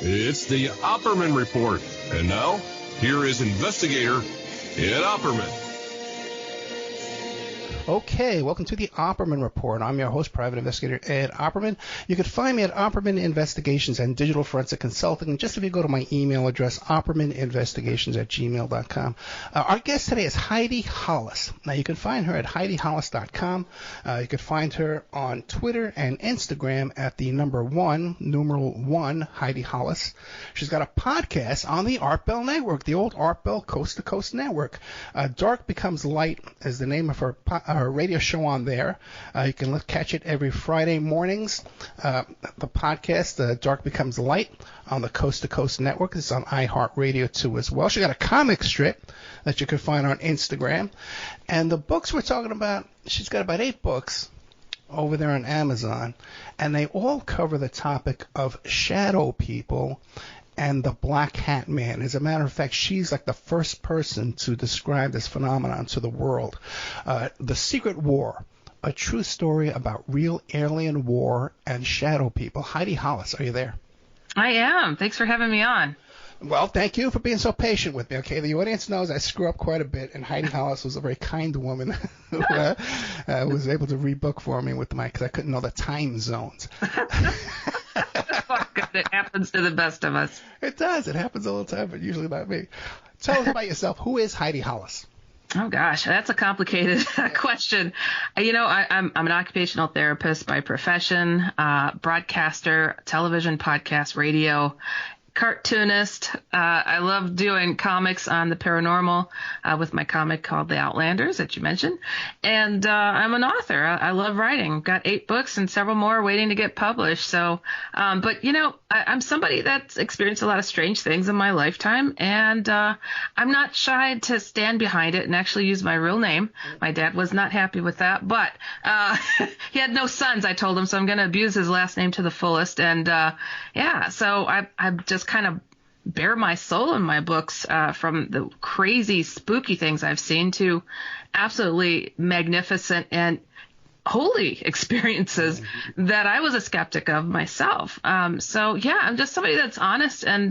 It's the Opperman Report. And now, here is investigator Ed Opperman. Okay, welcome to the Opperman Report. I'm your host, Private Investigator Ed Opperman. You can find me at Opperman Investigations and Digital Forensic Consulting. Just if you go to my email address, oppermaninvestigations@gmail.com. Our guest today is Heidi Hollis. Now, you can find her at heidihollis.com. You can find her on Twitter and Instagram at the numeral 1, Heidi Hollis. She's got a podcast on the Art Bell Network, the old Art Bell Coast to Coast Network. Dark Becomes Light is the name of her radio show on there. You can catch it every Friday mornings. The podcast, Dark Becomes Light, on the Coast to Coast Network. It's on iHeartRadio too as well. She got a comic strip that you can find on Instagram. And the books we're talking about, she's got about 8 books over there on Amazon, and they all cover the topic of shadow people and the Black Hat Man. As a matter of fact, she's like the first person to describe this phenomenon to the world. The Secret War, a true story about real alien war and shadow people. Heidi Hollis, are you there? I am. Thanks for having me on. Well, thank you for being so patient with me. Okay, the audience knows I screw up quite a bit, and Heidi Hollis was a very kind woman who was able to rebook for me with because I couldn't know the time zones. It happens to the best of us. It does. It happens all the time, but usually not me. Tell us about yourself. Who is Heidi Hollis? Oh, gosh, that's a complicated question. I'm an occupational therapist by profession, broadcaster, television, podcast, radio, cartoonist. I love doing comics on the paranormal with my comic called The Outlanders that you mentioned. And I'm an author. I love writing. Got 8 books and several more waiting to get published. So, I'm somebody that's experienced a lot of strange things in my lifetime. And I'm not shy to stand behind it and actually use my real name. My dad was not happy with that. But he had no sons, I told him. So I'm going to abuse his last name to the fullest. And so I'm just kind of bare my soul in my books, from the crazy, spooky things I've seen to absolutely magnificent and holy experiences that I was a skeptic of myself. I'm just somebody that's honest and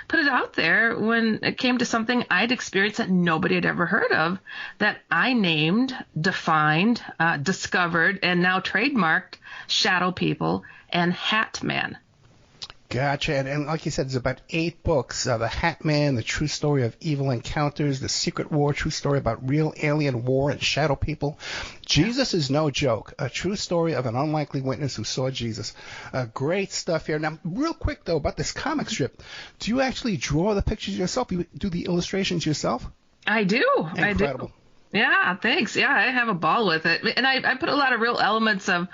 put it out there when it came to something I'd experienced that nobody had ever heard of, that I named, defined, discovered, and now trademarked Shadow People and Hat Man. Gotcha. And like you said, there's about 8 books. The Hat Man, The True Story of Evil Encounters, The Secret War, True Story about Real Alien War and Shadow People. Jesus is no joke. A true story of an unlikely witness who saw Jesus. Great stuff here. Now, real quick, though, about this comic strip. Do you actually draw the pictures yourself? You do the illustrations yourself? I do. Incredible. I do. Yeah, thanks. Yeah, I have a ball with it. And I put a lot of real elements of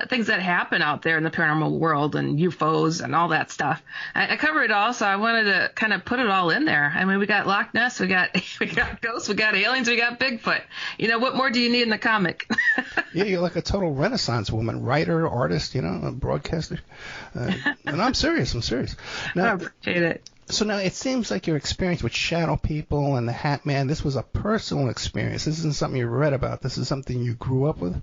things that happen out there in the paranormal world and UFOs and all that stuff. I cover it all, so I wanted to kind of put it all in there. I mean, we got Loch Ness, we got ghosts, we got aliens, we got Bigfoot. What more do you need in the comic? Yeah, you're like a total Renaissance woman, writer, artist, a broadcaster. And I'm serious. Now, I appreciate it. So now it seems like your experience with Shadow People and the Hat Man, this was a personal experience. This isn't something you read about. This is something you grew up with?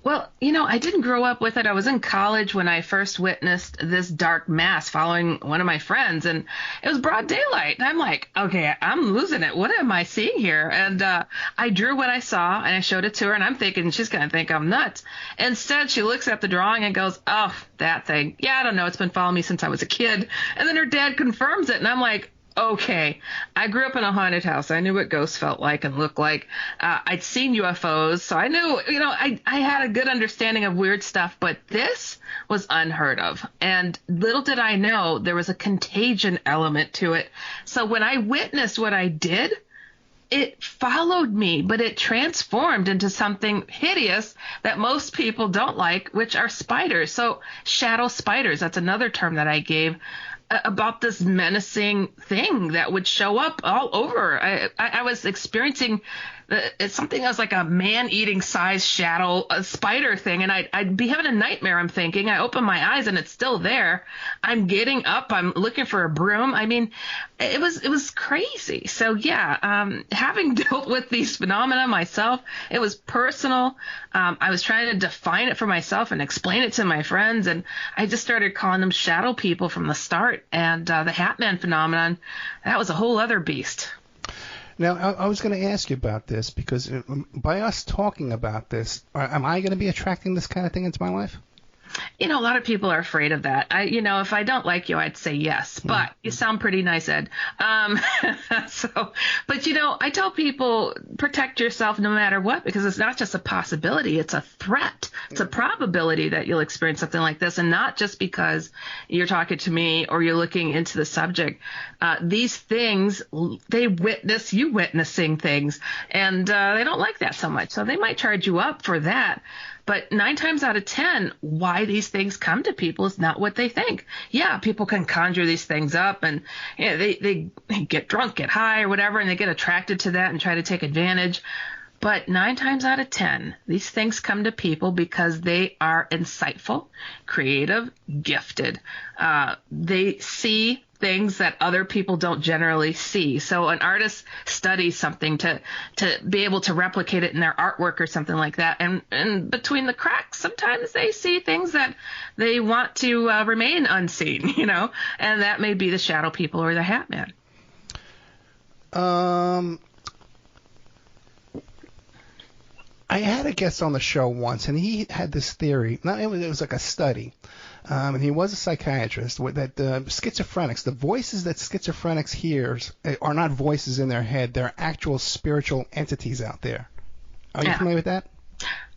Well, I didn't grow up with it. I was in college when I first witnessed this dark mass following one of my friends, and it was broad daylight. And I'm like, okay, I'm losing it. What am I seeing here? And I drew what I saw, and I showed it to her, and I'm thinking she's going to think I'm nuts. Instead, she looks at the drawing and goes, oh, that thing. Yeah, I don't know. It's been following me since I was a kid. And then her dad confirms it, and I'm like, okay, I grew up in a haunted house. I knew what ghosts felt like and looked like. I'd seen UFOs, so I knew, I had a good understanding of weird stuff, but this was unheard of. And little did I know there was a contagion element to it. So when I witnessed what I did, it followed me, but it transformed into something hideous that most people don't like, which are spiders. So shadow spiders, that's another term that I gave about this menacing thing that would show up all over. I was experiencing it's something that was like a man-eating size shadow, a spider thing, and I'd be having a nightmare, I'm thinking. I open my eyes, and it's still there. I'm getting up. I'm looking for a broom. I mean, it was crazy. So, yeah, having dealt with these phenomena myself, it was personal. I was trying to define it for myself and explain it to my friends, and I just started calling them shadow people from the start. Report and the Hat Man phenomenon, that was a whole other beast. Now, I was going to ask you about this because by us talking about this, am I going to be attracting this kind of thing into my life? A lot of people are afraid of that. If I don't like you, I'd say yes, but you sound pretty nice, Ed. But I tell people protect yourself no matter what, because it's not just a possibility, it's a threat. It's a probability that you'll experience something like this, and not just because you're talking to me or you're looking into the subject. These things, they witness you witnessing things, and they don't like that so much. So they might charge you up for that. But 9 times out of 10, why these things come to people is not what they think. Yeah, people can conjure these things up, and they get drunk, get high or whatever, and they get attracted to that and try to take advantage. But 9 times out of 10, these things come to people because they are insightful, creative, gifted. They see things that other people don't generally see. So an artist studies something to be able to replicate it in their artwork or something like that. And between the cracks, sometimes they see things that they want to remain unseen, and that may be the shadow people or the Hat Man. I had a guest on the show once, and he had this theory. It was like a study. And he was a psychiatrist, that the schizophrenics, the voices that schizophrenics hears are not voices in their head. They're actual spiritual entities out there. Are you familiar with that?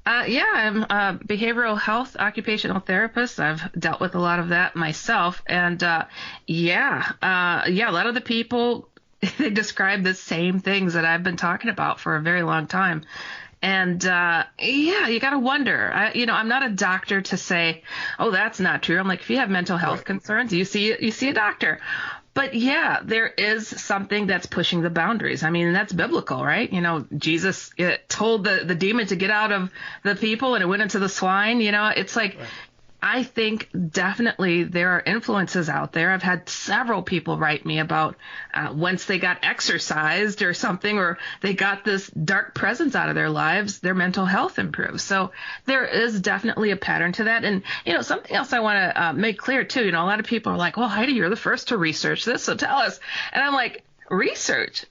Yeah, I'm a behavioral health occupational therapist. I've dealt with a lot of that myself. And a lot of the people, they describe the same things that I've been talking about for a very long time. And, you got to wonder. I'm not a doctor to say, oh, that's not true. I'm like, if you have mental health concerns, you see a doctor. But, yeah, there is something that's pushing the boundaries. I mean, that's biblical, right? Jesus told the demon to get out of the people, and it went into the swine. It's like, right. I think definitely there are influences out there. I've had several people write me about once they got exorcised or something, or they got this dark presence out of their lives, their mental health improves. So there is definitely a pattern to that. And, something else I want to make clear, too. A lot of people are like, well, Heidi, you're the first to research this, so tell us. And I'm like, research?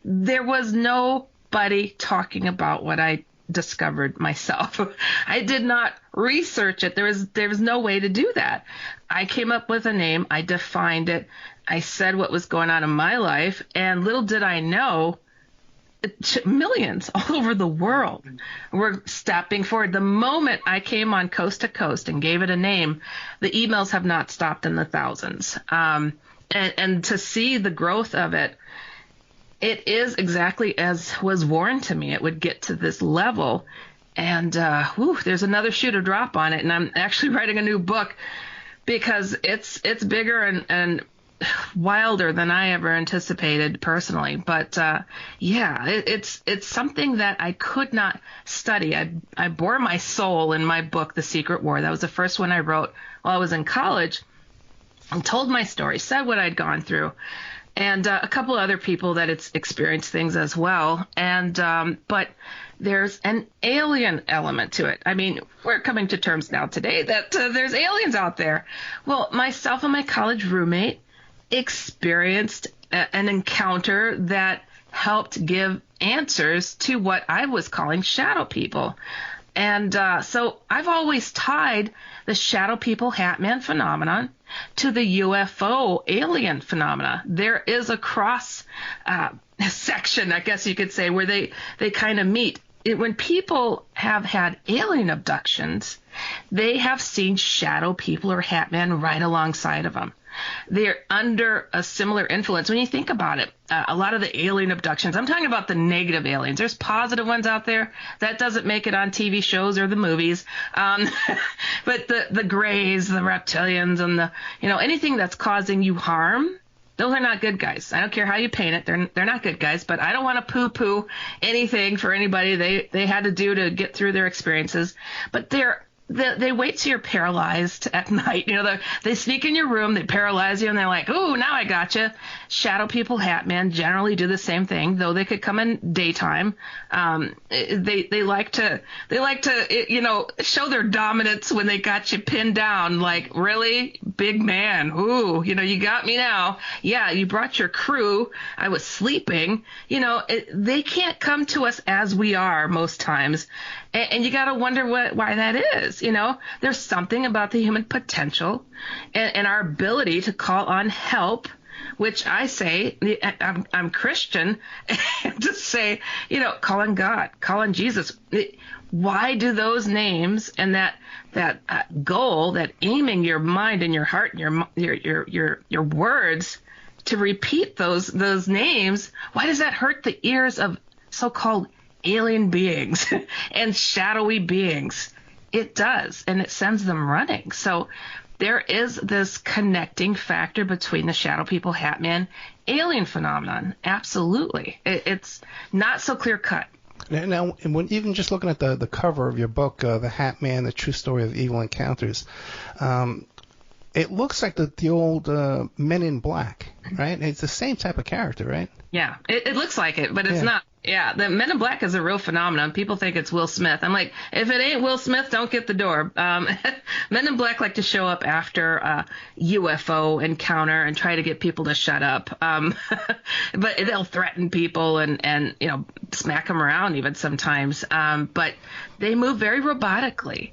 There was nobody talking about what I discovered myself. I did not research it. There was no way to do that. I came up with a name. I defined it. I said what was going on in my life, and little did I know, millions all over the world were stepping forward. The moment I came on Coast to Coast and gave it a name, the emails have not stopped in the thousands. And to see the growth of it, it is exactly as was warned to me. It would get to this level, and there's another shoe to drop on it. And I'm actually writing a new book because it's bigger and wilder than I ever anticipated personally. But it's something that I could not study. I bore my soul in my book, The Secret War. That was the first one I wrote while I was in college. I told my story, said what I'd gone through. And a couple other people that it's experienced things as well. And but there's an alien element to it. I mean, we're coming to terms now today that there's aliens out there. Well, myself and my college roommate experienced an encounter that helped give answers to what I was calling shadow people. And so I've always tied the shadow people Hat Man phenomenon to the UFO alien phenomena. There is a cross section, I guess you could say, where they kind of meet. When people have had alien abductions, they have seen shadow people or Hat Man right alongside of them. They're under a similar influence. When you think about it, a lot of the alien abductions, I'm talking about the negative aliens. There's positive ones out there. That doesn't make it on TV shows or the movies. But the grays, the reptilians, and the anything that's causing you harm, those are not good guys. I don't care how you paint it. They're not good guys. But I don't want to poo-poo anything for anybody they had to do to get through their experiences. But there They wait till you're paralyzed at night. They sneak in your room, they paralyze you, and they're like, "Ooh, now I got you." Shadow people, Hat Man, generally do the same thing, though they could come in daytime. They like to show their dominance when they got you pinned down. Like, really, big man? Ooh, you got me now. Yeah, you brought your crew. I was sleeping. They can't come to us as we are most times. And you got to wonder why that is. There's something about the human potential and our ability to call on help, which I say, I'm Christian, and to say, call on God, call on Jesus. Why do those names and that goal, that aiming your mind and your heart and your words to repeat those names, why does that hurt the ears of so-called alien beings and shadowy beings? It does, and it sends them running. So there is this connecting factor between the shadow people, Hat Man, alien phenomenon. Absolutely. It's not so clear cut. Now, when even just looking at the cover of your book, The Hat Man, The True Story of Evil Encounters, it looks like the old Men in Black, right? It's the same type of character, right? Yeah, it looks like it, but it's not. Yeah, the Men in Black is a real phenomenon. People think it's Will Smith. I'm like, if it ain't Will Smith, don't get the door. Men in Black like to show up after a UFO encounter and try to get people to shut up. But they'll threaten people and smack them around even sometimes. But they move very robotically.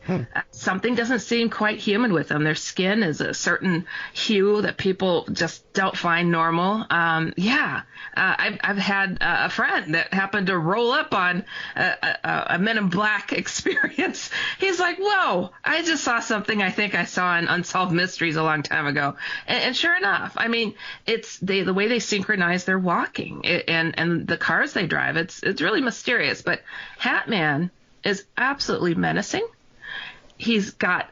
Something doesn't seem quite human with them. Their skin is a certain hue that people just don't find normal. I've had a friend that happened to roll up on a Men in Black experience. He's like, "Whoa, I just saw something I think I saw in Unsolved Mysteries a long time ago." And sure enough, I mean, it's the way they synchronize their walking and the cars they drive. It's really mysterious. But Hat Man is absolutely menacing. He's got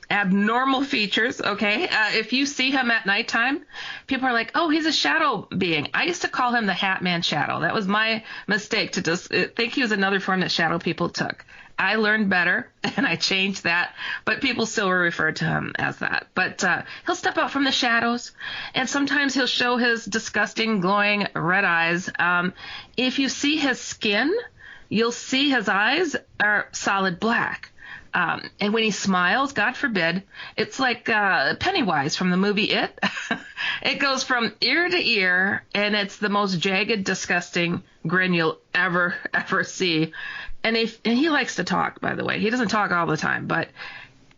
abnormal features, okay? If you see him at nighttime, people are like, "Oh, he's a shadow being." I used to call him the Hat Man Shadow. That was my mistake, to just think he was another form that shadow people took. I learned better, and I changed that, but people still refer to him as that. But he'll step out from the shadows, and sometimes he'll show his disgusting, glowing red eyes. If you see his skin, you'll see his eyes are solid black. And when he smiles, God forbid, it's like Pennywise from the movie It. It goes from ear to ear, and it's the most jagged, disgusting grin you'll ever see. And he likes to talk, by the way. He doesn't talk all the time, but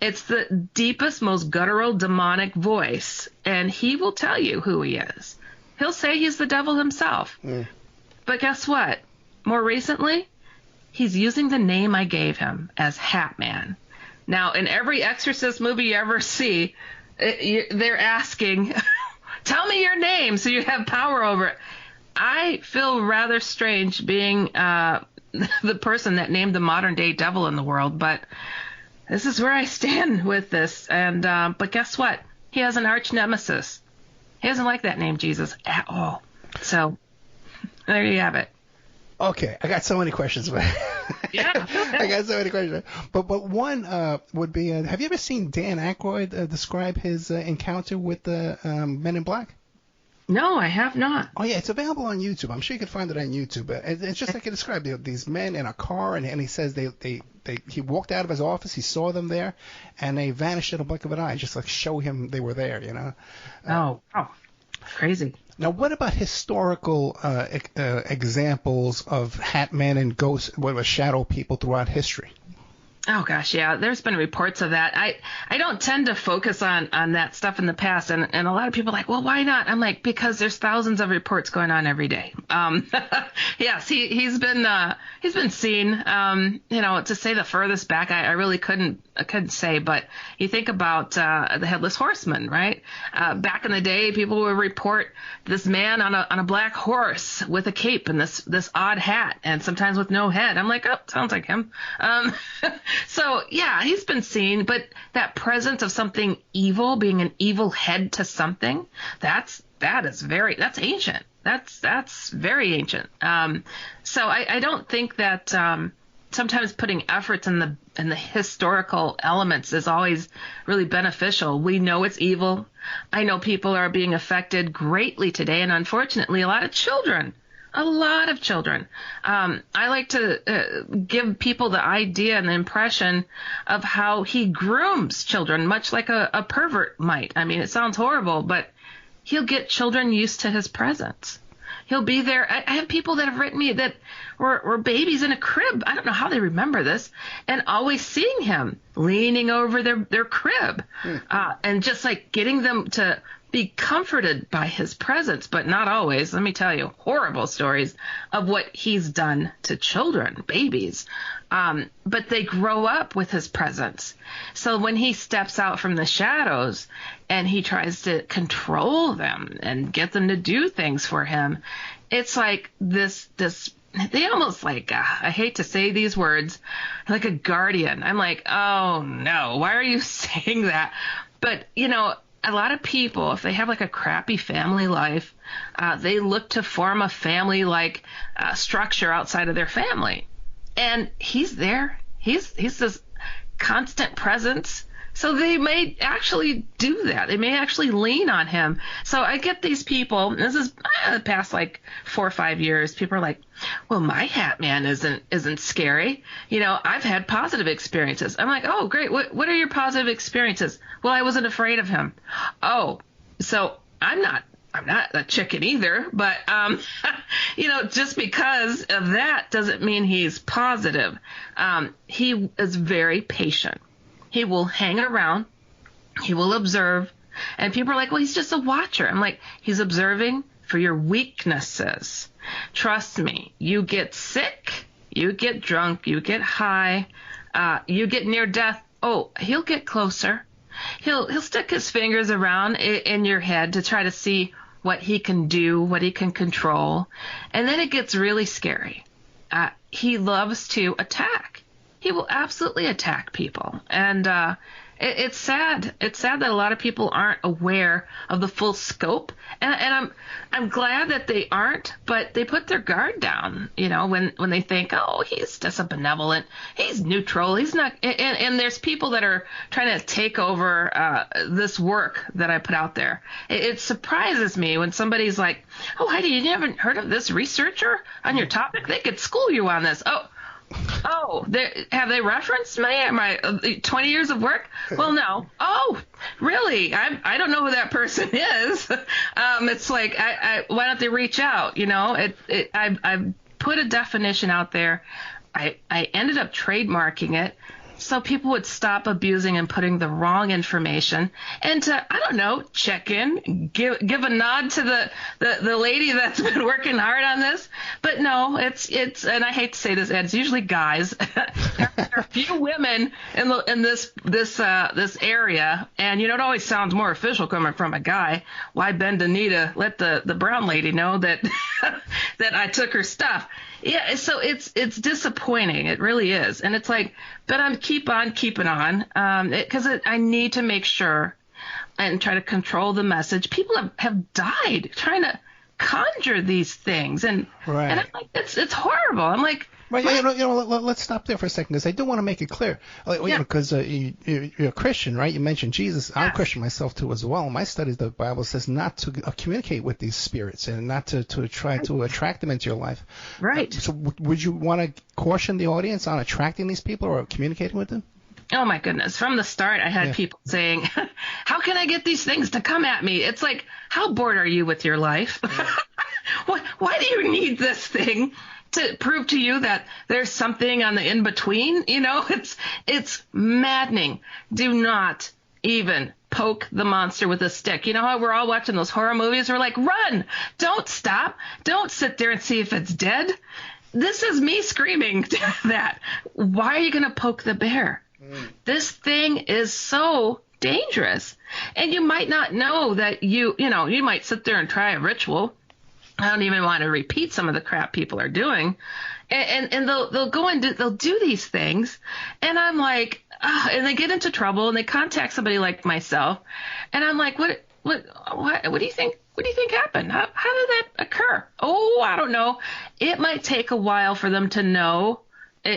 it's the deepest, most guttural, demonic voice, and he will tell you who he is. He'll say he's the devil himself. But guess what? More recently, he's using the name I gave him as Hat Man. Now, in every Exorcist movie you ever see, they're asking, "Tell me your name so you have power over it." I feel rather strange being the person that named the modern day devil in the world, but this is where I stand with this. And but guess what? He has an arch nemesis. He doesn't like that name, Jesus, at all. So there you have it. Okay, I got so many questions. Yeah. I got so many questions. But one would be, have you ever seen Dan Aykroyd describe his encounter with the Men in Black? No, I have not. Oh, yeah, it's available on YouTube. I'm sure you can find it on YouTube. It's just like he described these men in a car, and he says he walked out of his office, he saw them there, and they vanished in a blink of an eye, just like show him they were there, Oh, crazy. Now, what about historical examples of Hat Man and ghosts, shadow people throughout history? Oh, gosh, yeah. There's been reports of that. I don't tend to focus on that stuff in the past. And a lot of people are like, well, why not? I'm like, because there's thousands of reports going on every day. Yes, he's been seen. To say the furthest back, I really couldn't say. But you think about the Headless Horseman, right? Back in the day, people would report this man on a black horse with a cape and this odd hat, and sometimes with no head. I'm like, oh, sounds like him. So, yeah, he's been seen, but that presence of something evil, being an evil head to something, that's ancient. That's very ancient. So I don't think that sometimes putting efforts in and the historical elements is always really beneficial. We know it's evil. I know people are being affected greatly today, and unfortunately, a lot of children. I like to give people the idea and the impression of how he grooms children, much like a pervert might. I mean, it sounds horrible, but he'll get children used to his presence. He'll be there. I have people that have written me that were babies in a crib. I don't know how they remember this, and always seeing him leaning over their crib, and just like getting them to be comforted by his presence, but not always. Let me tell you, horrible stories of what he's done to children, babies. But they grow up with his presence. So when he steps out from the shadows and he tries to control them and get them to do things for him, it's like this, they almost like, I hate to say these words, like a guardian. I'm like, oh no, why are you saying that? But, a lot of people, if they have like a crappy family life, they look to form a family-like structure outside of their family. And he's there. He's this constant presence. So they may actually do that. They may actually lean on him. So I get these people, this is the past like 4 or 5 years, people are like, well, my hat man isn't scary. I've had positive experiences. I'm like, oh, great. What are your positive experiences? Well, I wasn't afraid of him. Oh, so I'm not a chicken either, but, just because of that doesn't mean he's positive. He is very patient. He will hang around. He will observe. And people are like, well, he's just a watcher. I'm like, he's observing for your weaknesses. Trust me, you get sick, you get drunk, you get high, you get near death. Oh, he'll get closer. He'll stick his fingers around in your head to try to see what he can do, what he can control. And then it gets really scary. He loves to attack. He will absolutely attack people. And it's sad. It's sad that a lot of people aren't aware of the full scope. And I'm glad that they aren't, but they put their guard down, when they think, oh, he's just a benevolent, he's neutral, he's not. And there's people that are trying to take over this work that I put out there. It surprises me when somebody's like, oh, Heidi, you haven't heard of this researcher on your topic? They could school you on this. Oh, have they referenced my 20 years of work? Well, no. Oh, really? I don't know who that person is. It's like, why don't they reach out? I put a definition out there. I ended up trademarking it so people would stop abusing and putting the wrong information, and to, I don't know, check in, give a nod to the lady that's been working hard on this. But no, it's and I hate to say this, Ed, it's usually guys. There are a few women in this area, and it always sounds more official coming from a guy. Why bend the knee to let the brown lady know that that I took her stuff? Yeah, so it's disappointing. It really is. And it's like, but I'm keep on keeping on, because I need to make sure and try to control the message. People have died trying to conjure these things, and right. And I'm like, it's horrible. I'm like, right, let's stop there for a second, because I do want to make it clear. Because you're a Christian, right? You mentioned Jesus. Yes. I'm a Christian myself too, as well. In my studies, the Bible says not to communicate with these spirits and not to try to attract them into your life. Right. So would you want to caution the audience on attracting these people or communicating with them? Oh my goodness. From the start, I had people saying, how can I get these things to come at me? It's like, how bored are you with your life? Why do you need this thing to prove to you that there's something on the in-between? It's maddening. Do not even poke the monster with a stick. You know how we're all watching those horror movies? We're like, run! Don't stop! Don't sit there and see if it's dead. This is me screaming that. Why are you going to poke the bear? This thing is so dangerous. And you might not know that you might sit there and try a ritual. I don't even want to repeat some of the crap people are doing. And they'll go and they'll do these things. And I'm like, and they get into trouble and they contact somebody like myself. And I'm like, what do you think? What do you think happened? How did that occur? Oh, I don't know. It might take a while for them to know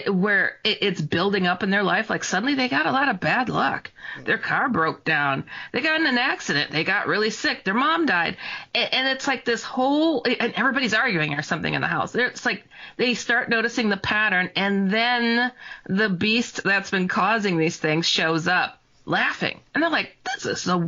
where it's building up in their life. Like suddenly they got a lot of bad luck. Their car broke down. They got in an accident. They got really sick. Their mom died. And it's like this whole, and everybody's arguing or something in the house. It's like they start noticing the pattern, and then the beast that's been causing these things shows up laughing. And they're like, this is so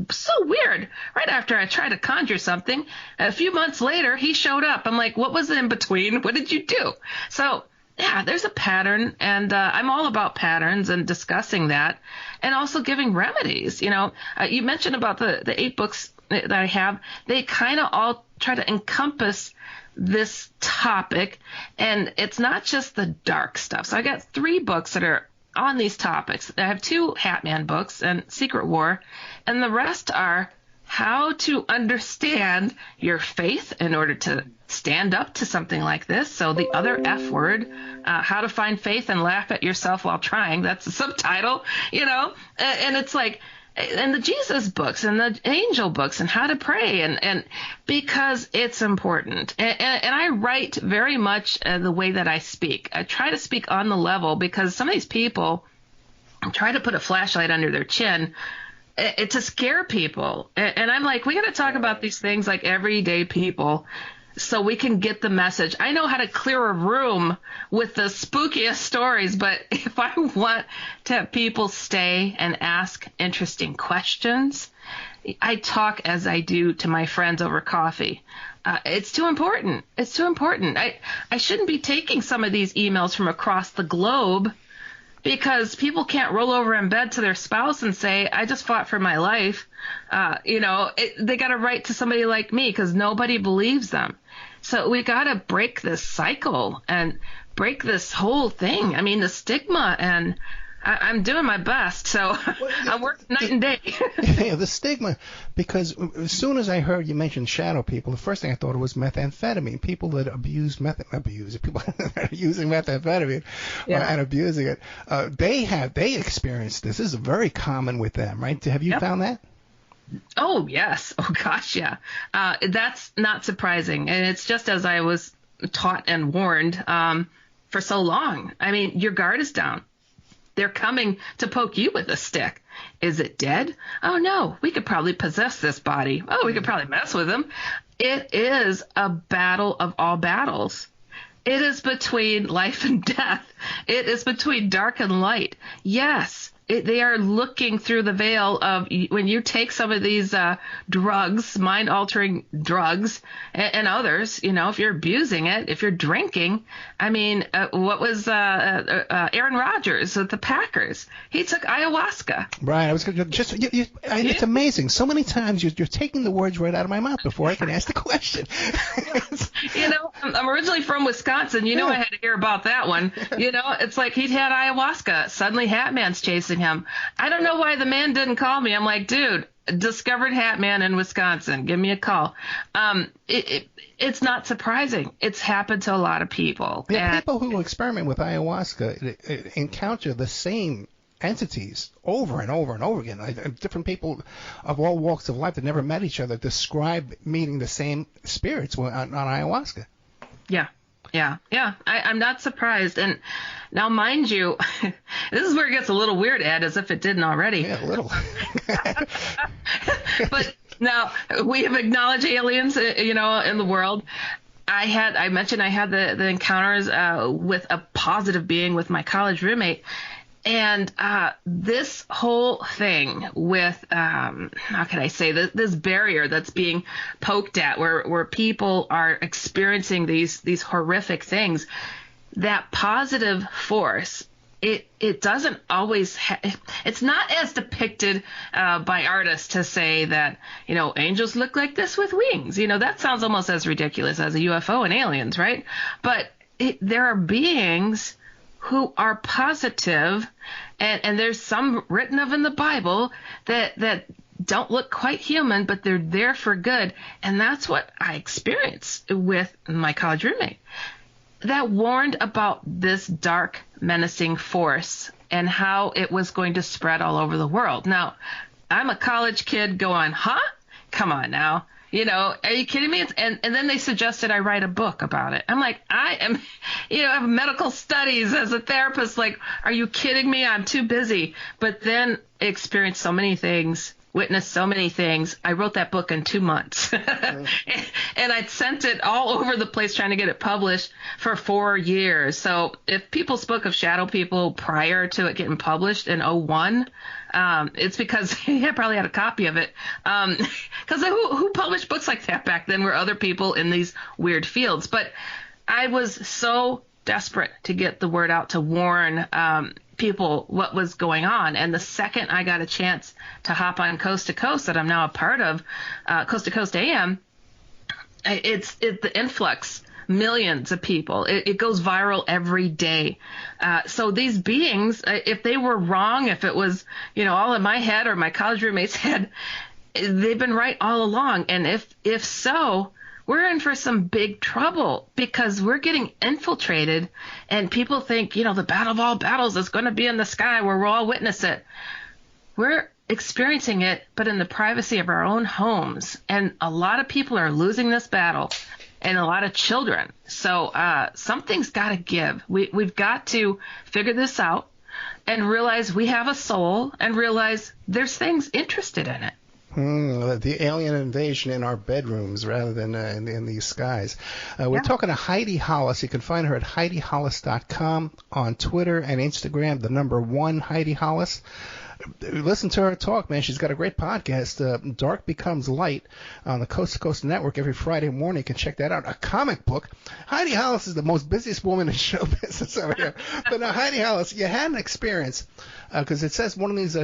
weird. Right after I tried to conjure something, a few months later, he showed up. I'm like, what was in between? What did you do? So yeah, there's a pattern, and I'm all about patterns and discussing that, and also giving remedies. You mentioned about the 8 books that I have. They kind of all try to encompass this topic, and it's not just the dark stuff. So I got 3 books that are on these topics. I have 2 Hatman books and Secret War, and the rest are how to understand your faith in order to stand up to something like this. So the other F word, how to find faith and laugh at yourself while trying. That's the subtitle, and it's like, and the Jesus books and the angel books and how to pray, and because it's important. And I write very much the way that I speak. I try to speak on the level, because some of these people try to put a flashlight under their chin to scare people. And I'm like, we got to talk about these things like everyday people, so we can get the message. I know how to clear a room with the spookiest stories, but if I want to have people stay and ask interesting questions, I talk as I do to my friends over coffee. It's too important. It's too important. I shouldn't be taking some of these emails from across the globe, because people can't roll over in bed to their spouse and say, I just fought for my life. They got to write to somebody like me, because nobody believes them. So we got to break this cycle and break this whole thing. I mean, the stigma, and I'm doing my best. So I'm working night and day. Yeah, the stigma, because as soon as I heard you mention shadow people, the first thing I thought was methamphetamine. People that people that are using methamphetamine and abusing it, they experience this. This is very common with them, right? Have you found that? Oh, yes. Oh, gosh, yeah. That's not surprising. And it's just as I was taught and warned for so long. I mean, your guard is down. They're coming to poke you with a stick. Is it dead? Oh, no. We could probably possess this body. Oh, we could probably mess with them. It is a battle of all battles. It is between life and death. It is between dark and light. Yes. They are looking through the veil of, when you take some of these drugs, mind-altering drugs, and others, if you're abusing it, if you're drinking. I mean, what was Aaron Rodgers with the Packers? He took ayahuasca. Right. I was just, it's amazing. So many times you're taking the words right out of my mouth before I can ask the question. I'm originally from Wisconsin. I had to hear about that one. It's like he'd had ayahuasca. Suddenly Hatman's chasing him. I don't know why the man didn't call me. I'm like, dude, discovered Hatman in Wisconsin. Give me a call. It's not surprising. It's happened to a lot of people. Yeah, people who experiment with ayahuasca encounter the same entities over and over and over again. Different people of all walks of life that never met each other describe meeting the same spirits on ayahuasca. Yeah. I'm not surprised. And now, mind you, this is where it gets a little weird, Ed, as if it didn't already. Yeah, a little. But now we have acknowledged aliens, in the world. I mentioned I had the encounters with a positive being with my college roommate. And this whole thing with, how can I say, this barrier that's being poked at, where people are experiencing these horrific things, that positive force, it doesn't always it's not as depicted by artists to say that, angels look like this with wings. That sounds almost as ridiculous as a UFO and aliens, right? But there are beings who are positive, and there's some written of in the Bible that don't look quite human, but they're there for good. And that's what I experienced with my college roommate, that warned about this dark, menacing force and how it was going to spread all over the world. Now, I'm a college kid going, huh? Come on now. Are you kidding me? And then they suggested I write a book about it. I'm like, I am, I have medical studies as a therapist. Like, are you kidding me? I'm too busy. But then experienced so many things, witnessed so many things. I wrote that book in 2 months. And I'd sent it all over the place trying to get it published for 4 years. So if people spoke of shadow people prior to it getting published in 2001, it's because I probably had a copy of it. Because who published books like that back then were other people in these weird fields. But I was so desperate to get the word out to warn people what was going on. And the second I got a chance to hop on Coast to Coast, that I'm now a part of, Coast to Coast AM, it's the influx. Millions of people. It goes viral every day. So these beings, if they were wrong, if it was, all in my head or my college roommate's head, they've been right all along. And if so, we're in for some big trouble, because we're getting infiltrated and people think, the battle of all battles is going to be in the sky where we'll all witness it. We're experiencing it, but in the privacy of our own homes. And a lot of people are losing this battle. And a lot of children. So something's got to give. We've got to figure this out and realize we have a soul and realize there's things interested in it. The alien invasion in our bedrooms rather than in these skies. We're talking to Heidi Hollis. You can find her at heidihollis.com, on Twitter and Instagram, the number 1 Heidi Hollis. Listen to her talk, man. She's got a great podcast, Dark Becomes Light, on the Coast to Coast Network every Friday morning. You can check that out. A comic book. Heidi Hollis is the most busiest woman in show business over here. But now, Heidi Hollis, you had an experience, because it says one of these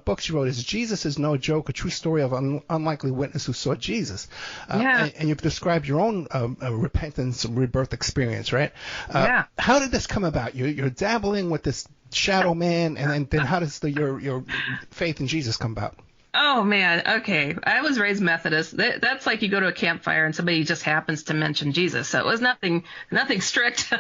books you wrote is Jesus is No Joke, a true story of an unlikely witness who saw Jesus. And you've described your own repentance, rebirth experience, right? How did this come about? You're dabbling with this shadow man, and then how does your faith in Jesus come about? Oh, man. Okay. I was raised Methodist. That's like you go to a campfire and somebody just happens to mention Jesus. So it was nothing strict.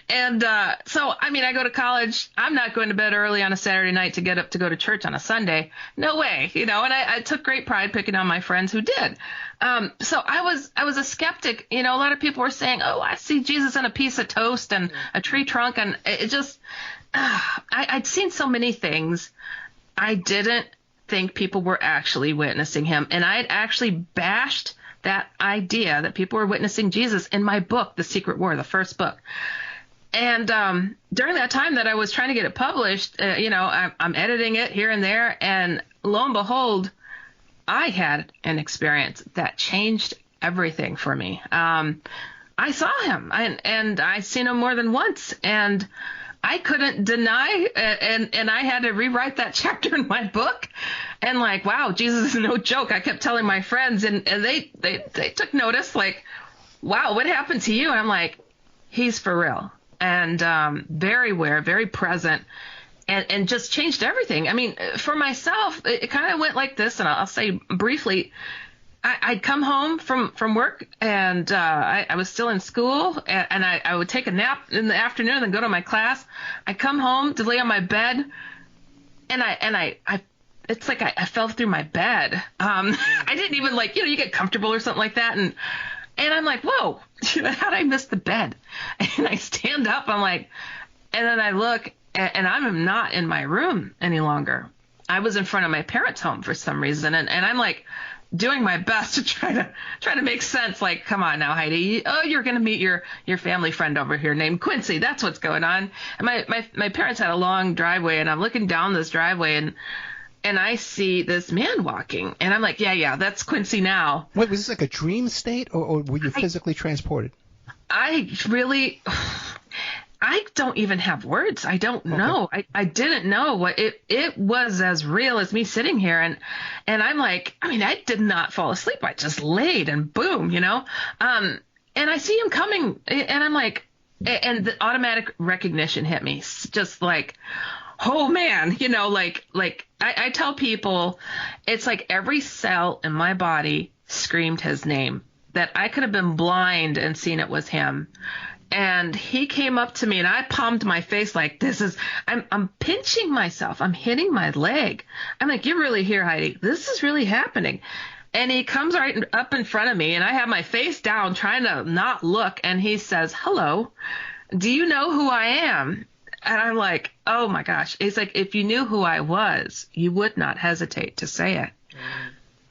And so, I go to college. I'm not going to bed early on a Saturday night to get up to go to church on a Sunday. No way. And I took great pride picking on my friends who did. So I was a skeptic. A lot of people were saying, oh, I see Jesus in a piece of toast and a tree trunk. And it just, I'd seen so many things. I didn't think people were actually witnessing him. And I had actually bashed that idea that people were witnessing Jesus in my book, The Secret War, the first book. And during that time that I was trying to get it published, I'm editing it here and there. And lo and behold, I had an experience that changed everything for me. I saw him and I seen him more than once. And I couldn't deny, and I had to rewrite that chapter in my book. And like, wow, Jesus is no joke. I kept telling my friends, and they took notice, like, wow, what happened to you? And I'm like, he's for real. And very aware, very present, and just changed everything. For myself, it kind of went like this, and I'll say briefly. I'd come home from work, and I was still in school, and I would take a nap in the afternoon and go to my class. I'd come home to lay on my bed, and I it's like I fell through my bed. I didn't even you get comfortable or something like that, and I'm like, whoa, how'd I miss the bed? And I stand up, I'm like, and then I look, and I'm not in my room any longer. I was in front of my parents' home for some reason, and I'm like, doing my best to try to make sense. Like, come on now, Heidi. Oh, you're going to meet your family friend over here named Quincy. That's what's going on. And my parents had a long driveway, and I'm looking down this driveway, and I see this man walking, and I'm like, yeah, that's Quincy now. Wait, was this like a dream state, or were you physically transported? I don't even have words. I don't know. I didn't know what it was as real as me sitting here. And I'm like, I did not fall asleep. I just laid and boom, and I see him coming, and I'm like, and the automatic recognition hit me, just like, oh man, I tell people, it's like every cell in my body screamed his name, that I could have been blind and seen it was him. And he came up to me, and I palmed my face like, I'm pinching myself. I'm hitting my leg. I'm like, you're really here, Heidi. This is really happening. And he comes right up in front of me, and I have my face down trying to not look. And he says, "Hello, do you know who I am?" And I'm like, oh my gosh. He's like, "If you knew who I was, you would not hesitate to say it."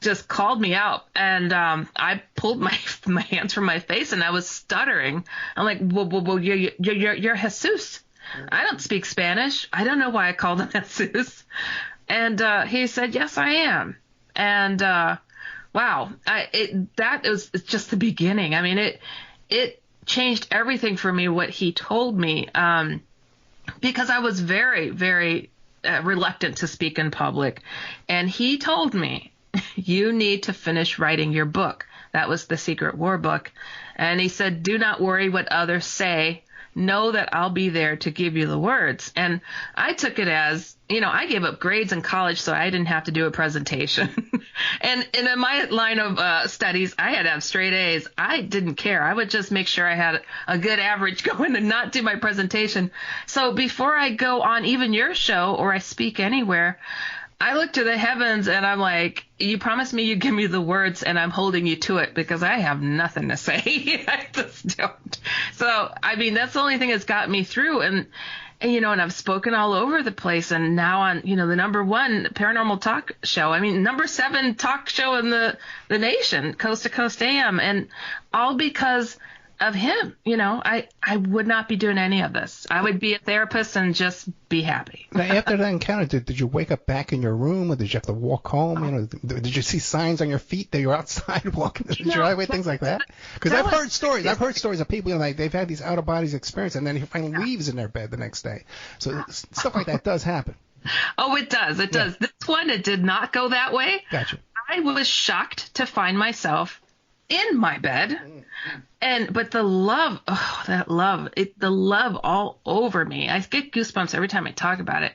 Just called me out. And I pulled my hands from my face, and I was stuttering. I'm like, well, you're Jesus. I don't speak Spanish. I don't know why I called him Jesus. And he said, "Yes, I am." And wow, that was just the beginning. I mean, it changed everything for me, what he told me, because I was very, very reluctant to speak in public. And he told me, "You need to finish writing your book." That was the Secret War book. And he said, "Do not worry what others say. Know that I'll be there to give you the words." And I took it as, I gave up grades in college so I didn't have to do a presentation. and in my line of studies, I had to have straight A's. I didn't care. I would just make sure I had a good average going and not do my presentation. So before I go on even your show or I speak anywhere, I look to the heavens and I'm like, "You promised me you'd give me the words, and I'm holding you to it, because I have nothing to say." I just don't. So, I mean, that's the only thing that's got me through. And I've spoken all over the place, and now on, the #1 paranormal talk show. I mean, #7 talk show in the nation, Coast to Coast AM, and all because of him. I would not be doing any of this. I would be a therapist and just be happy. Now, after that encounter, did you wake up back in your room, or did you have to walk home? Did you see signs on your feet that you're outside walking the driveway, things like that? Because I've heard stories. I've heard stories of people, they've had these out of bodies experiences, and then you find leaves in their bed the next day. So stuff like that does happen. Oh, it does. It does. This one, it did not go that way. Gotcha. I was shocked to find myself in my bed. But the love, the love all over me. I get goosebumps every time I talk about it.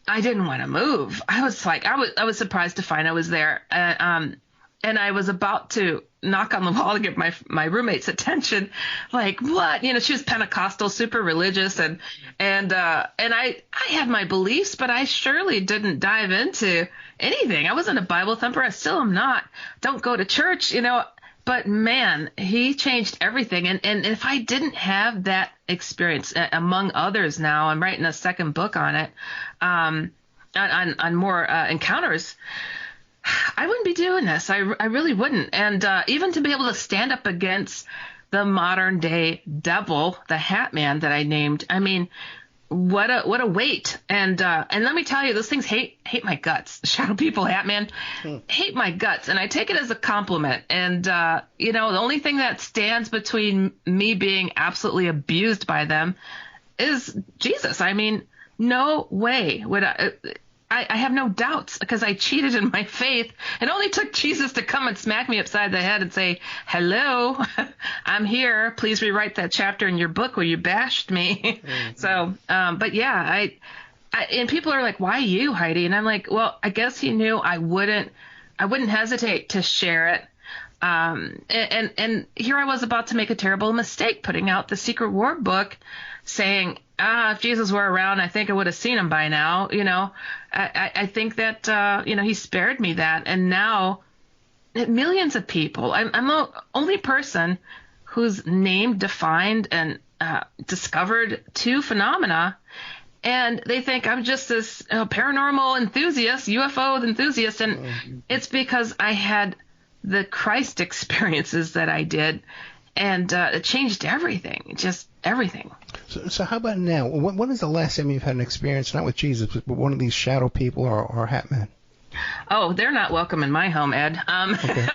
I didn't want to move. I was like, I was surprised to find I was there. And I was about to knock on the wall to get my roommate's attention. Like, what? She was Pentecostal, super religious. And I had my beliefs, but I surely didn't dive into anything. I wasn't a Bible thumper. I still am not. Don't go to church, But man, he changed everything. And if I didn't have that experience, among others, now I'm writing a second book on it, on more encounters, I wouldn't be doing this. I really wouldn't. And even to be able to stand up against the modern day devil, the Hat Man that I named, I mean, what a weight. And let me tell you, those things hate my guts. Shadow people, Hat Man, hate my guts. And I take it as a compliment. And, the only thing that stands between me being absolutely abused by them is Jesus. I mean, no way would I have no doubts, because I cheated in my faith. It only took Jesus to come and smack me upside the head and say, "Hello, I'm here. Please rewrite that chapter in your book where you bashed me." Mm-hmm. So, but yeah, I and people are like, "Why you, Heidi?" And I'm like, well, I guess he knew I wouldn't hesitate to share it. And here I was about to make a terrible mistake, putting out the Secret War book, saying, if Jesus were around, I think I would have seen him by now. I think that, he spared me that. And now millions of people, I'm the only person whose name defined and discovered 2 phenomena. And they think I'm just this paranormal enthusiast, UFO enthusiast. And it's because I had the Christ experiences that I did. And it changed everything, just everything. So how about now? When is the last time you've had an experience, not with Jesus, but one of these shadow people or Hat Man? Oh, they're not welcome in my home, Ed. Okay.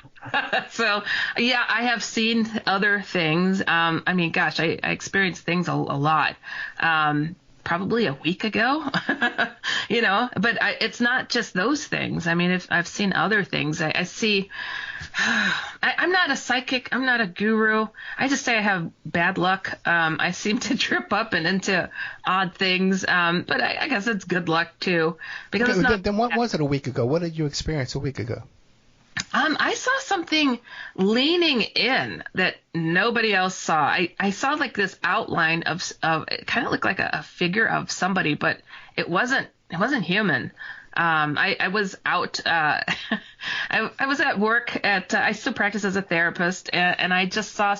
So, yeah, I have seen other things. I mean, gosh, I experienced things a lot. Probably a week ago, but it's not just those things. I mean, I've seen other things. I see, I'm not a psychic. I'm not a guru. I just say I have bad luck. I seem to trip up and into odd things. But I guess it's good luck too, because it's not. Then what was it a week ago? What did you experience a week ago? I saw something leaning in that nobody else saw. I saw like this outline of it kind of looked like a figure of somebody, but it wasn't human. I was out. I was at work I still practice as a therapist, and I just saw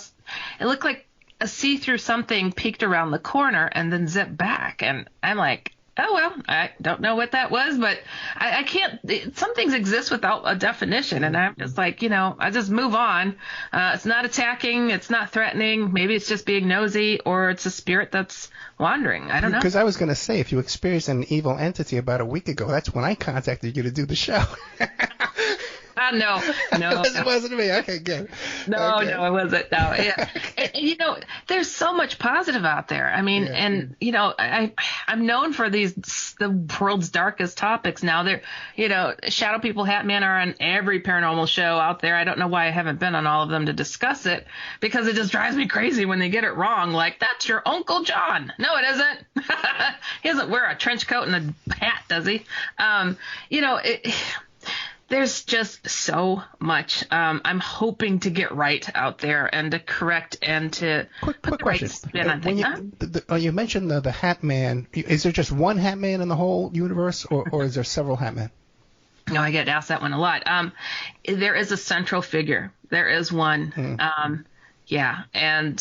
it looked like a see-through something peeked around the corner and then zipped back, and I'm like, oh, well, I don't know what that was, but I can't – some things exist without a definition, and I'm just like, I just move on. It's not attacking. It's not threatening. Maybe it's just being nosy, or it's a spirit that's wandering. I don't know. Because I was going to say, if you experienced an evil entity about a week ago, that's when I contacted you to do the show. No. It wasn't me. Okay, good. No, okay. No, it wasn't. No, yeah. There's so much positive out there. I mean, and I'm known for the world's darkest topics now. There, Shadow People, Hat Man are on every paranormal show out there. I don't know why I haven't been on all of them to discuss it, because it just drives me crazy when they get it wrong. Like, that's your Uncle John. No, it isn't. He doesn't wear a trench coat and a hat, does he? There's just so much. I'm hoping to get right out there and to correct and to put the question. right spin on things. You mentioned the Hat Man. Is there just one Hat Man in the whole universe, or is there several Hat Men? No, I get asked that one a lot. There is a central figure. There is one. And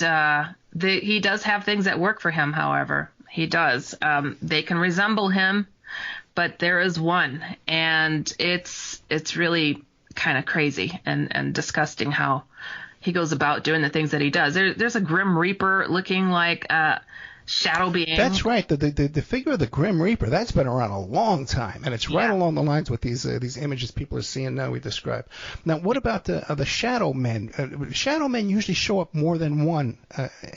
he does have things that work for him, however. He does. They can resemble him, but there is one, and it's really kind of crazy and disgusting how he goes about doing the things that he does. There's a Grim Reaper looking like a shadow being. That's right. The figure of the Grim Reaper, that's been around a long time, and it's right along the lines with these images people are seeing now we described. Now, what about the Shadow Men? Shadow Men usually show up more than one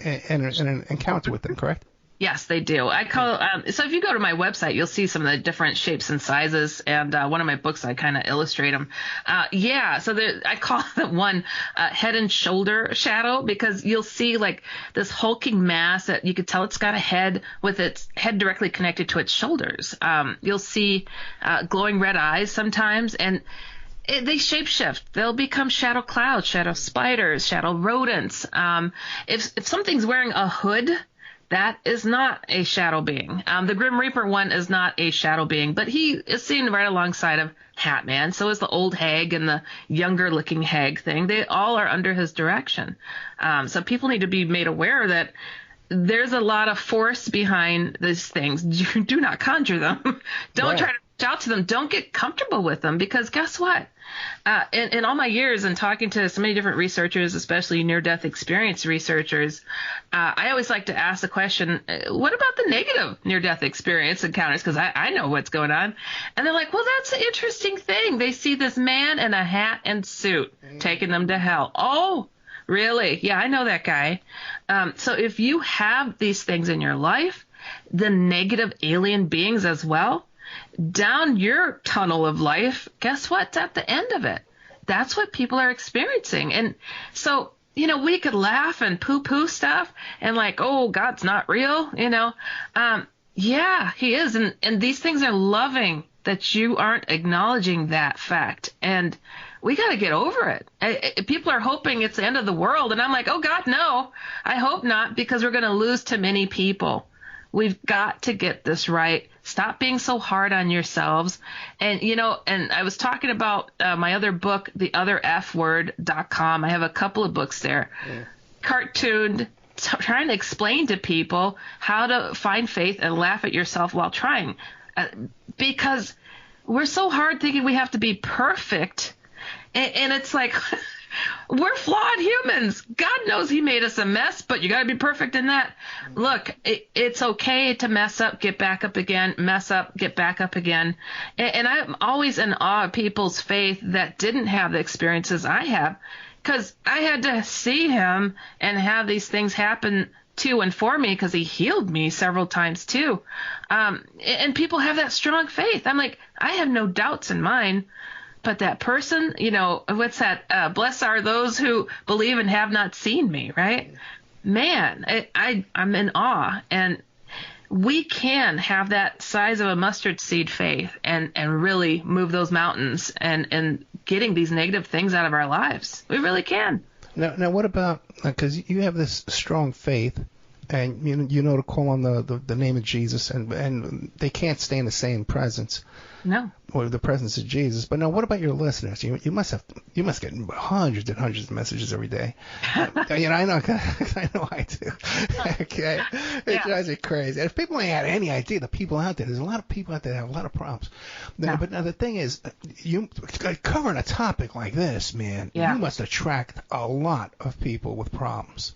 in an encounter with them, correct? Yes, they do. I call so if you go to my website, you'll see some of the different shapes and sizes, and one of my books I kind of illustrate them. So I call it one head and shoulder shadow, because you'll see like this hulking mass that you could tell it's got a head with its head directly connected to its shoulders. You'll see glowing red eyes sometimes, and they shapeshift. They'll become shadow clouds, shadow spiders, shadow rodents. If something's wearing a hood, that is not a shadow being. The Grim Reaper one is not a shadow being, but he is seen right alongside of Hat Man. So is the old hag and the younger looking hag thing. They all are under his direction. So people need to be made aware that there's a lot of force behind these things. Do not conjure them. Don't try to reach out to them. Don't get comfortable with them, because guess what? In all my years and talking to so many different researchers, especially near-death experience researchers, I always like to ask the question, what about the negative near-death experience encounters? Because I know what's going on. And they're like, well, that's an interesting thing. They see this man in a hat and suit taking them to hell. Oh, really? Yeah, I know that guy. So if you have these things in your life, the negative alien beings as well, down your tunnel of life, guess what's at the end of it? That's what people are experiencing. And so, we could laugh and poo-poo stuff and like, oh, God's not real, Yeah, he is. And these things are loving that you aren't acknowledging that fact. And we got to get over it. People are hoping it's the end of the world. And I'm like, oh, God, no, I hope not, because we're going to lose too many people. We've got to get this right. Stop being so hard on yourselves. And, and I was talking about my other book, theotherfword.com. I have a couple of books there, cartooned, trying to explain to people how to find faith and laugh at yourself while trying. Because we're so hard thinking we have to be perfect. And it's like, we're flawed humans. God knows he made us a mess, but you got to be perfect in that. Look, it's okay to mess up, get back up again, mess up, get back up again. And I'm always in awe of people's faith that didn't have the experiences I have, because I had to see him and have these things happen to and for me, because he healed me several times too. And people have that strong faith. I'm like, I have no doubts in mine. But that person, what's that? Blessed are those who believe and have not seen me, right? Man, I'm in awe. And we can have that size of a mustard seed faith and really move those mountains and getting these negative things out of our lives. We really can. Now what about, because you have this strong faith, and you know to call on the name of Jesus, and they can't stay in the same presence. No. or the presence of Jesus. But now, what about your listeners? You must get hundreds and hundreds of messages every day. I know I do. Okay, it drives me crazy. And if people ain't had any idea, the people out there's a lot of people out there that have a lot of problems. Yeah. But now the thing is, you covering a topic like this, man, you must attract a lot of people with problems.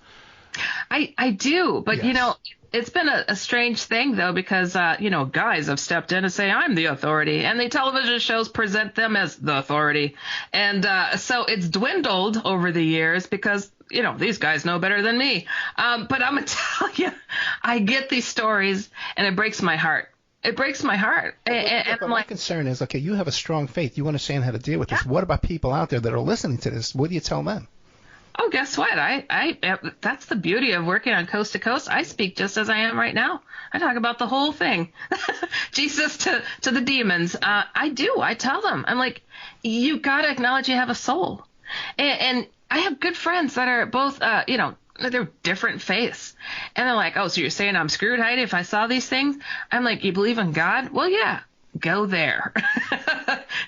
I do, but yes. It's been a strange thing, though, because, guys have stepped in and say, I'm the authority, and the television shows present them as the authority. And so it's dwindled over the years because, these guys know better than me. But I'm going to tell you, I get these stories, and it breaks my heart. It breaks my heart. But my concern is, okay, you have a strong faith. You understand how to deal with this. What about people out there that are listening to this? What do you tell them? Oh, guess what? That's the beauty of working on Coast to Coast. I speak just as I am right now. I talk about the whole thing. Jesus to the demons. I do. I tell them. I'm like, you got to acknowledge you have a soul. And I have good friends that are both, they're different faiths. And they're like, oh, so you're saying I'm screwed, Heidi, if I saw these things? I'm like, you believe in God? Well, yeah. Go there.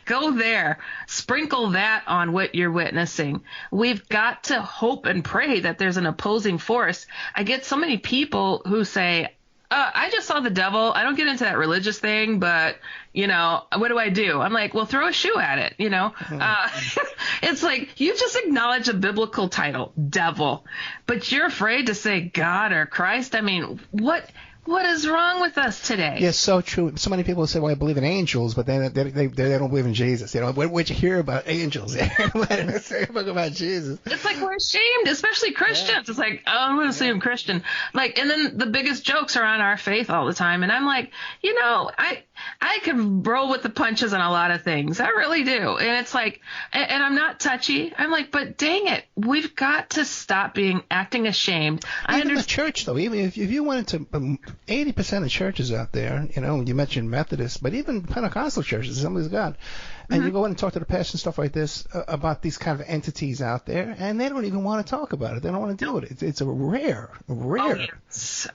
Go there. Sprinkle that on what you're witnessing. We've got to hope and pray that there's an opposing force. I get so many people who say, I just saw the devil. I don't get into that religious thing, but, what do I do? I'm like, well, throw a shoe at it, It's like you just acknowledge a biblical title, devil, but you're afraid to say God or Christ. I mean, what is wrong with us today? Yeah, so true. So many people say, well, I believe in angels, but they don't believe in Jesus. Where'd you hear about angels? Say about Jesus. It's like we're ashamed, especially Christians. Yeah. It's like, oh, I'm going to say I'm Christian. And then the biggest jokes are on our faith all the time. And I'm like, I could roll with the punches on a lot of things. I really do. And it's like, and I'm not touchy. I'm like, but dang it, we've got to stop acting ashamed. Even the church, though, even if you went into 80% of churches out there, you mentioned Methodists, but even Pentecostal churches, Assemblies of God, and you go in and talk to the pastor and stuff like this about these kind of entities out there, and they don't even want to talk about it. They don't want to deal with it. It's a rare. Oh,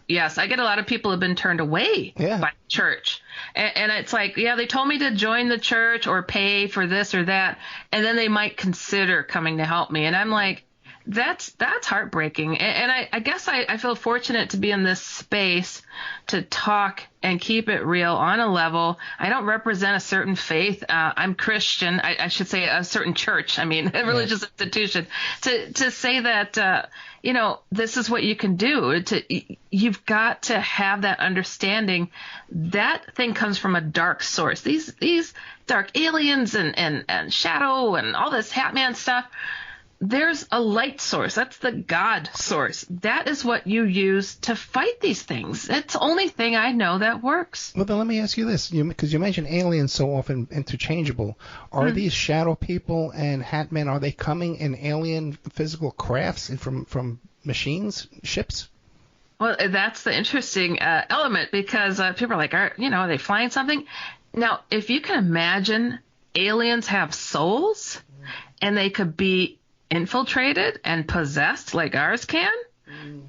yes. I get a lot of people who have been turned away by church. And it's like, they told me to join the church or pay for this or that, and then they might consider coming to help me. And I'm like, that's heartbreaking. And I guess I feel fortunate to be in this space to talk and keep it real on a level. I don't represent a certain faith. I'm Christian. I should say a certain church. I mean, a religious institution. To say that, this is what you can do. You've got to have that understanding. That thing comes from a dark source. These dark aliens and shadow and all this Hatman stuff. There's a light source. That's the God source. That is what you use to fight these things. It's the only thing I know that works. Well, then let me ask you this, because you mentioned aliens so often interchangeable. Are these shadow people and Hatmen, are they coming in alien physical crafts from machines, ships? Well, that's the interesting element, because people are like, are they flying something? Now, if you can imagine, aliens have souls, and they could be infiltrated and possessed like ours can.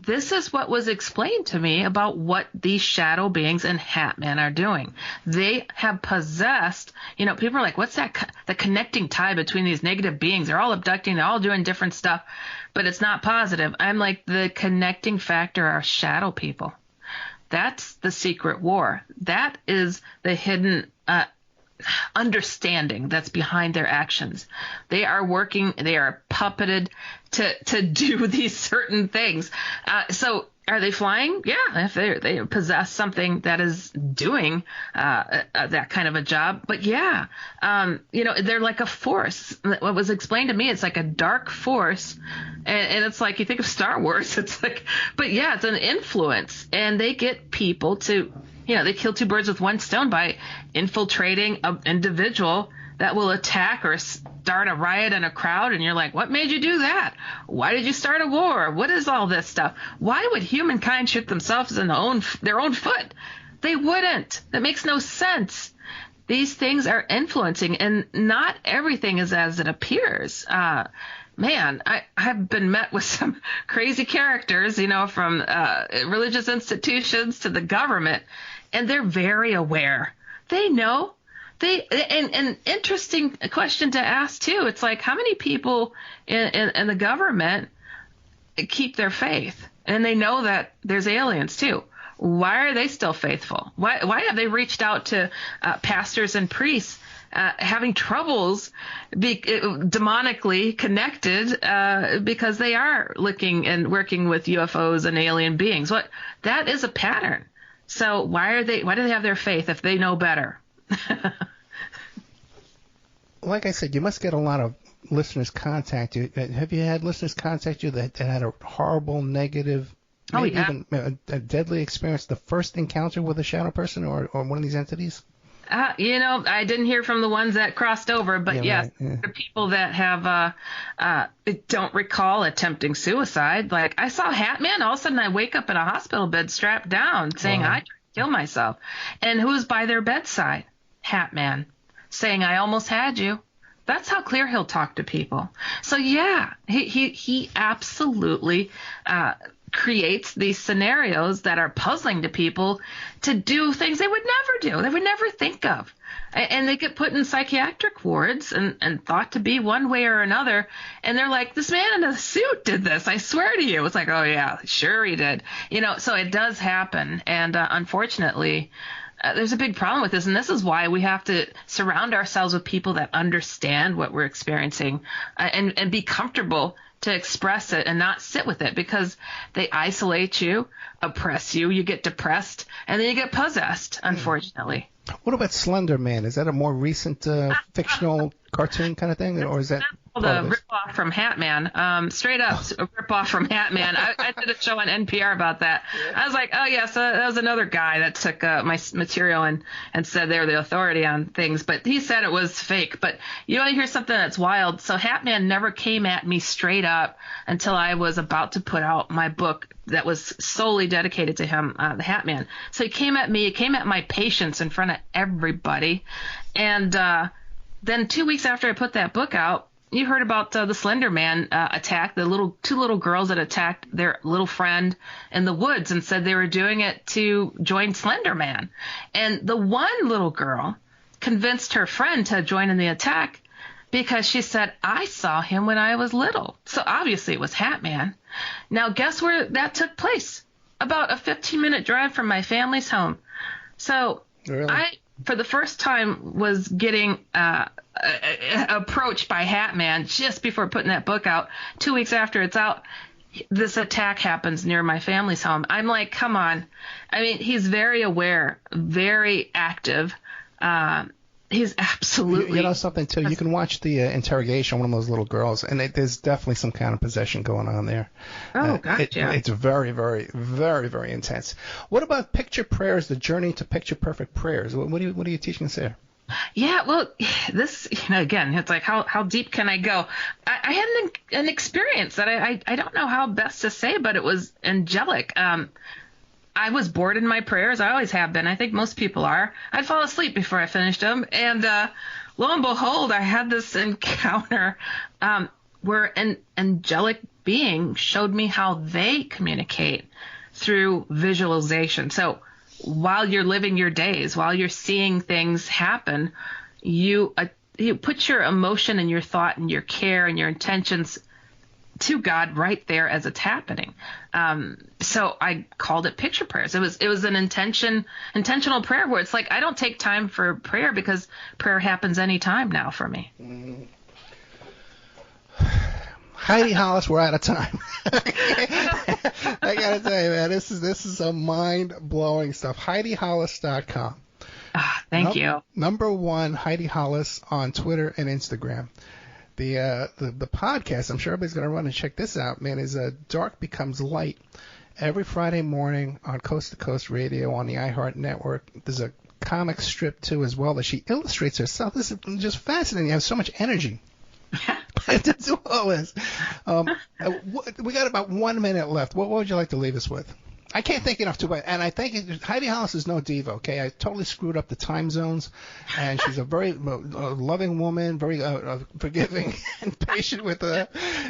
This is what was explained to me about what these shadow beings and Hatmen are doing. They have possessed, people are like, what's that? The connecting tie between these negative beings. They're all abducting. They're all doing different stuff, but it's not positive. I'm like, the connecting factor are shadow people. That's the secret war. That is the hidden understanding that's behind their actions. They are working, they are puppeted to do these certain things. So are they flying? Yeah, if they possess something that is doing that kind of a job. But they're like a force. What was explained to me, it's like a dark force, and it's like, you think of Star Wars. It's like, but it's an influence, and they get people to. They kill two birds with one stone by infiltrating an individual that will attack or start a riot in a crowd. And you're like, what made you do that? Why did you start a war? What is all this stuff? Why would humankind shoot themselves in their own foot? They wouldn't. That makes no sense. These things are influencing, and not everything is as it appears. Man, I have been met with some crazy characters, from religious institutions to the government. And they're very aware. They know An interesting question to ask too. It's like, how many people in the government keep their faith, and they know that there's aliens too? Why are they still faithful? Why have they reached out to pastors and priests having troubles demonically connected because they are looking and working with UFOs and alien beings? That is a pattern. So why do they have their faith if they know better? Like I said, you must get a lot of listeners contact you. Have you had listeners contact you that had a horrible, negative, even a deadly experience, the first encounter with a shadow person or one of these entities? I didn't hear from the ones that crossed over, but yes, there are people that have don't recall attempting suicide. Like, I saw Hat Man, all of a sudden I wake up in a hospital bed strapped down saying I tried to kill myself. And who's by their bedside? Hat Man, saying I almost had you. That's how clear he'll talk to people. So yeah, he absolutely creates these scenarios that are puzzling to people to do things they would never do, they would never think of. And they get put in psychiatric wards and thought to be one way or another. And they're like, this man in a suit did this, I swear to you. It's like, oh yeah, sure he did. So it does happen. And unfortunately, there's a big problem with this, and this is why we have to surround ourselves with people that understand what we're experiencing and be comfortable to express it and not sit with it, because they isolate you, oppress you, you get depressed, and then you get possessed, unfortunately. What about Slender Man? Is that a more recent fictional cartoon kind of thing, or is that the rip-off from Hat Man? Straight up a rip-off from Hat Man. I did a show on NPR about that. I was like, oh yes, that was another guy that took my material and said they were the authority on things, but he said it was fake. But you want to hear something that's wild? So Hat Man never came at me straight up until I was about to put out my book that was solely dedicated to him, the Hat Man. So he came at me, he came at my patients in front of everybody. And then 2 weeks after I put that book out, you heard about the Slender Man attack, the two little girls that attacked their little friend in the woods and said they were doing it to join Slender Man. And the one little girl convinced her friend to join in the attack because she said, I saw him when I was little. So obviously it was Hat Man. Now guess where that took place? About a 15-minute drive from my family's home. So really? I, for the first time, was getting approached by Hat Man just before putting that book out. 2 weeks after it's out, this attack happens near my family's home. I'm like, come on. I mean, he's very aware, very active. He's absolutely... You know something, too? You can watch the interrogation of one of those little girls, and there's definitely some kind of possession going on there. Oh, gotcha. It's very, very, very, very intense. What about picture prayers, the journey to picture perfect prayers? What are you teaching us there? Yeah, well, this, again, it's like, how deep can I go? I had an experience that I don't know how best to say, but it was angelic. I was bored in my prayers. I always have been. I think most people are. I'd fall asleep before I finished them. And lo and behold, I had this encounter where an angelic being showed me how they communicate through visualization. So while you're living your days, while you're seeing things happen, you put your emotion and your thought and your care and your intentions to God right there as it's happening. So I called it picture prayers. It was an intentional prayer where it's like, I don't take time for prayer because prayer happens anytime now for me. Heidi Hollis, we're out of time. I gotta tell you, man, this is a mind-blowing stuff. heidihollis.com. Thank you. Number one, Heidi Hollis on Twitter and Instagram. The podcast, I'm sure everybody's going to run and check this out, man, is Dark Becomes Light every Friday morning on Coast to Coast Radio on the iHeart Network. There's a comic strip, too, as well, that she illustrates herself. This is just fascinating. You have so much energy to do all this. We got about 1 minute left. What would you like to leave us with? I can't think enough to it, and I think Heidi Hollis is no diva, okay? I totally screwed up the time zones, and she's a very loving woman, very forgiving and patient with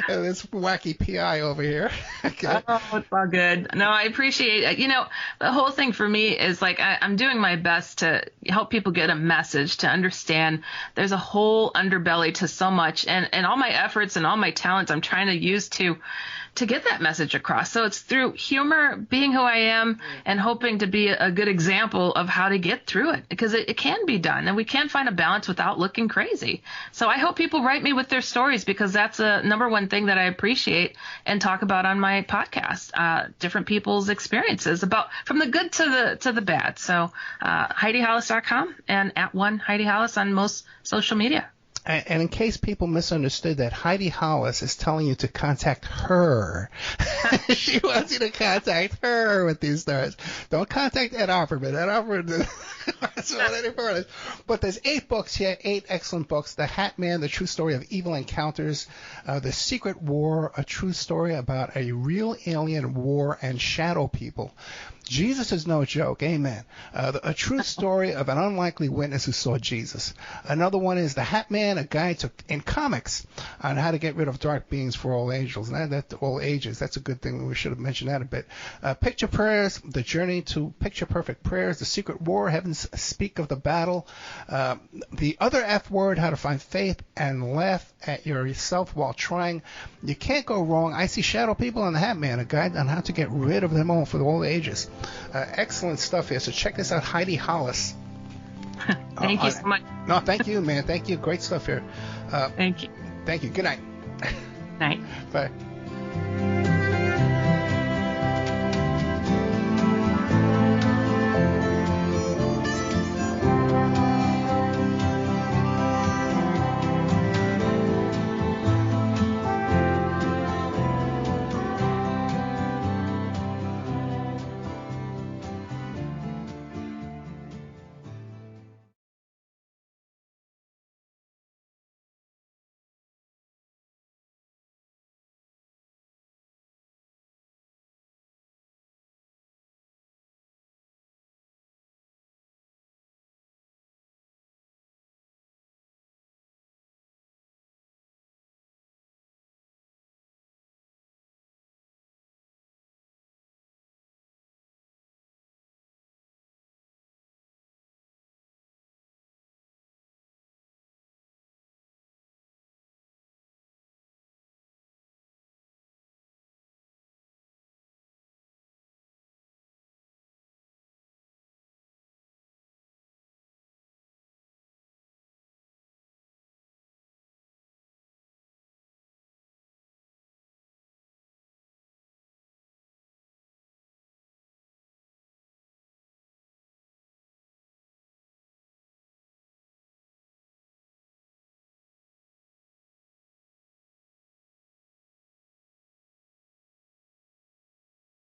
This wacky PI over here. Okay. Oh, it's all good. No, I appreciate it. The whole thing for me is like I'm doing my best to help people get a message, to understand there's a whole underbelly to so much, and all my efforts and all my talents I'm trying to use to get that message across. So it's through humor, being who I am, and hoping to be a good example of how to get through it, because it can be done, and we can find a balance without looking crazy. So I hope people write me with their stories, because that's a number one thing that I appreciate and talk about on my podcast, different people's experiences from the good to the bad. So heidihollis.com and @1HeidiHollis on most social media. And in case people misunderstood that, Heidi Hollis is telling you to contact her. She wants you to contact her with these stories. Don't contact Ed Offerman. Ed Offerman that's not any further. But there's 8 books here, 8 excellent books. The Hat Man, The True Story of Evil Encounters. The Secret War, a true story about a real alien war and shadow people. Jesus is no joke. Amen. A true story of an unlikely witness who saw Jesus. Another one is The Hat Man, a guide in comics on how to get rid of dark beings for all ages. All ages. That's a good thing. We should have mentioned that a bit. Picture Prayers, The Journey to Picture Perfect Prayers. The Secret War, Heavens Speak of the Battle. The Other F Word, How to Find Faith and Laugh at Yourself While Trying. You can't go wrong. I See Shadow People and The Hat Man, a guide on how to get rid of them all for all ages. Excellent stuff here. So check this out, Heidi Hollis. Thank you so much. No, thank you, man. Thank you. Great stuff here. Thank you. Thank you. Good night. Night. Bye.